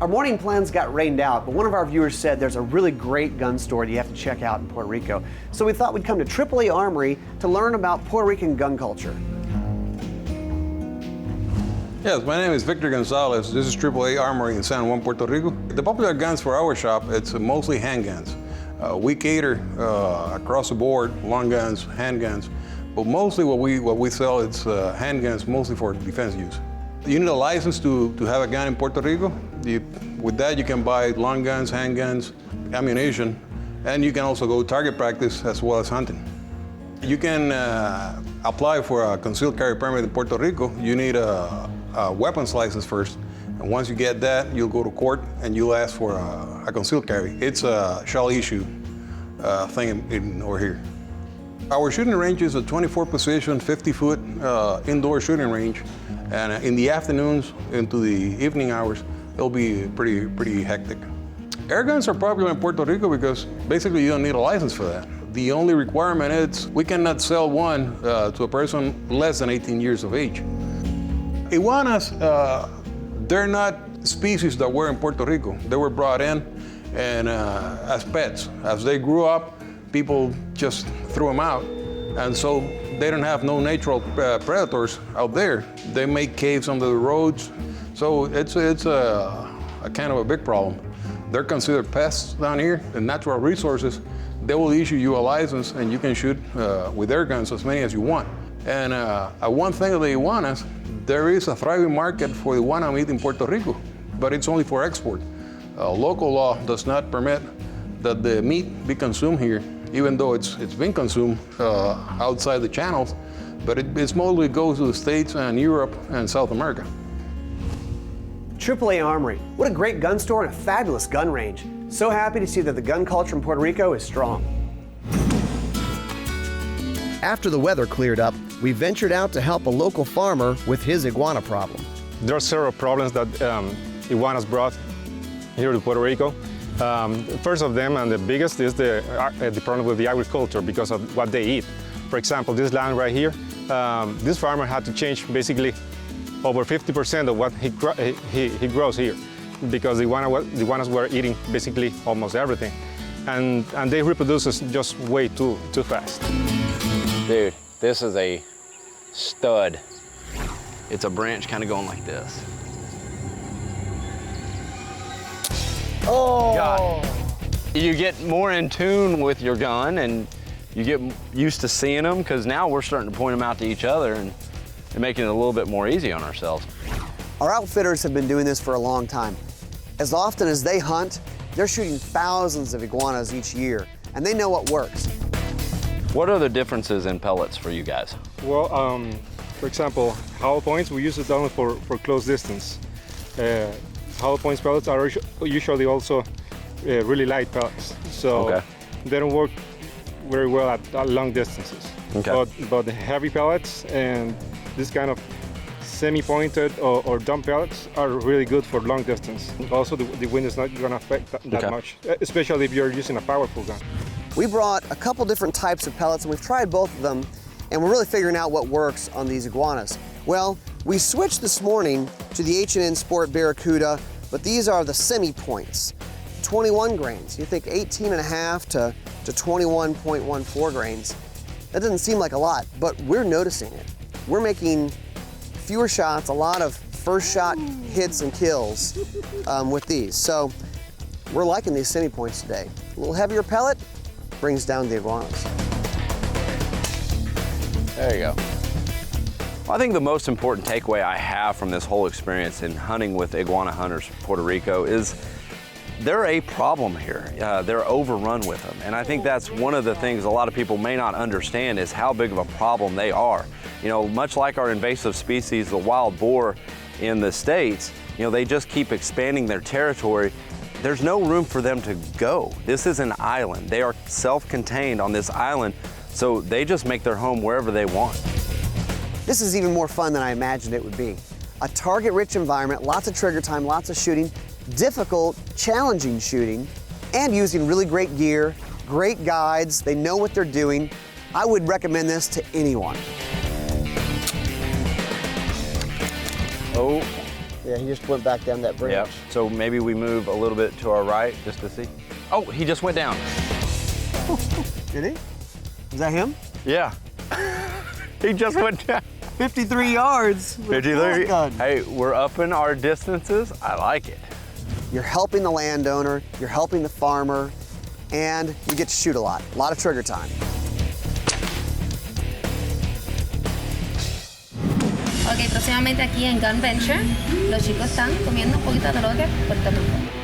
Our morning plans got rained out, but one of our viewers said there's a really great gun store that you have to check out in Puerto Rico. So we thought we'd come to AAA Armory to learn about Puerto Rican gun culture. Yes, my name is Victor Gonzalez. This is AAA Armory in San Juan, Puerto Rico. The popular guns for our shop, it's mostly handguns. We cater across the board, long guns, handguns, but mostly what we sell is handguns, mostly for defense use. You need a license to have a gun in Puerto Rico. With that, you can buy long guns, handguns, ammunition, and you can also go target practice as well as hunting. You can apply for a concealed carry permit in Puerto Rico. You need a weapons license first, and once you get that, you'll go to court and you'll ask for a concealed carry. It's a shall issue thing over here. Our shooting range is a 24-position, 50-foot indoor shooting range, and in the afternoons into the evening hours, it'll be pretty hectic. Air guns are popular in Puerto Rico because basically you don't need a license for that. The only requirement is we cannot sell one to a person less than 18 years of age. Iguanas, they're not species that were in Puerto Rico. They were brought in and as pets. As they grew up, people just threw them out. And so they don't have no natural predators out there. They make caves under the roads. So it's a kind of a big problem. They're considered pests down here, and natural resources. They will issue you a license and you can shoot with air guns as many as you want. And one thing of the iguanas, there is a thriving market for the iguana meat in Puerto Rico, but it's only for export. Local law does not permit that the meat be consumed here, even though it's been consumed outside the channels, but it mostly goes to the States and Europe and South America. AAA Armory, what a great gun store and a fabulous gun range. So happy to see that the gun culture in Puerto Rico is strong. After the weather cleared up, we ventured out to help a local farmer with his iguana problem. There are several problems that iguanas brought here to Puerto Rico. First of them, and the biggest, is the problem with the agriculture because of what they eat. For example, this land right here, this farmer had to change basically over 50% of what he grows here because the iguanas were eating basically almost everything. And they reproduce just way too fast. Dude, this is a stud. It's a branch kind of going like this. Oh! God. You get more in tune with your gun and you get used to seeing them because now we're starting to point them out to each other and making it a little bit more easy on ourselves. Our outfitters have been doing this for a long time. As often as they hunt, they're shooting thousands of iguanas each year, and they know what works. What are the differences in pellets for you guys? Well, for example, hollow points, we use it only for close distance. Hollow points pellets are usually also really light pellets, so they don't work very well at long distances. Okay. But the heavy pellets and this kind of semi-pointed or dumb pellets are really good for long distance. Also, the wind is not going to affect that much, especially if you're using a powerful gun. We brought a couple different types of pellets and we've tried both of them, and we're really figuring out what works on these iguanas. Well, we switched this morning to the H&N Sport Barracuda, but these are the semi-points, 21 grains. You think 18.5 to 21.14 grains. That doesn't seem like a lot, but we're noticing it. We're making fewer shots, a lot of first shot hits and kills with these. So we're liking these semi-points today. A little heavier pellet brings down the iguanas. There you go. Well, I think the most important takeaway I have from this whole experience in hunting with Iguana Hunters Puerto Rico is they're a problem here. They're overrun with them. And I think that's one of the things a lot of people may not understand is how big of a problem they are. You know, much like our invasive species, the wild boar in the States, you know, they just keep expanding their territory. There's no room for them to go. This is an island. They are self-contained on this island, so they just make their home wherever they want. This is even more fun than I imagined it would be. A target-rich environment, lots of trigger time, lots of shooting, difficult, challenging shooting, and using really great gear, great guides. They know what they're doing. I would recommend this to anyone. Oh, Yeah, he just went back down that branch. Yep. So maybe we move a little bit to our right just to see. Oh, he just went down. Did he? Is that him? Yeah. He just went down. 53 yards. With a 53. gun. Hey, we're upping our distances. I like it. You're helping the landowner, you're helping the farmer, and you get to shoot a lot of trigger time. Ok, próximamente aquí en GunVenture, los chicos están comiendo un poquito de droga de Puerto Rico.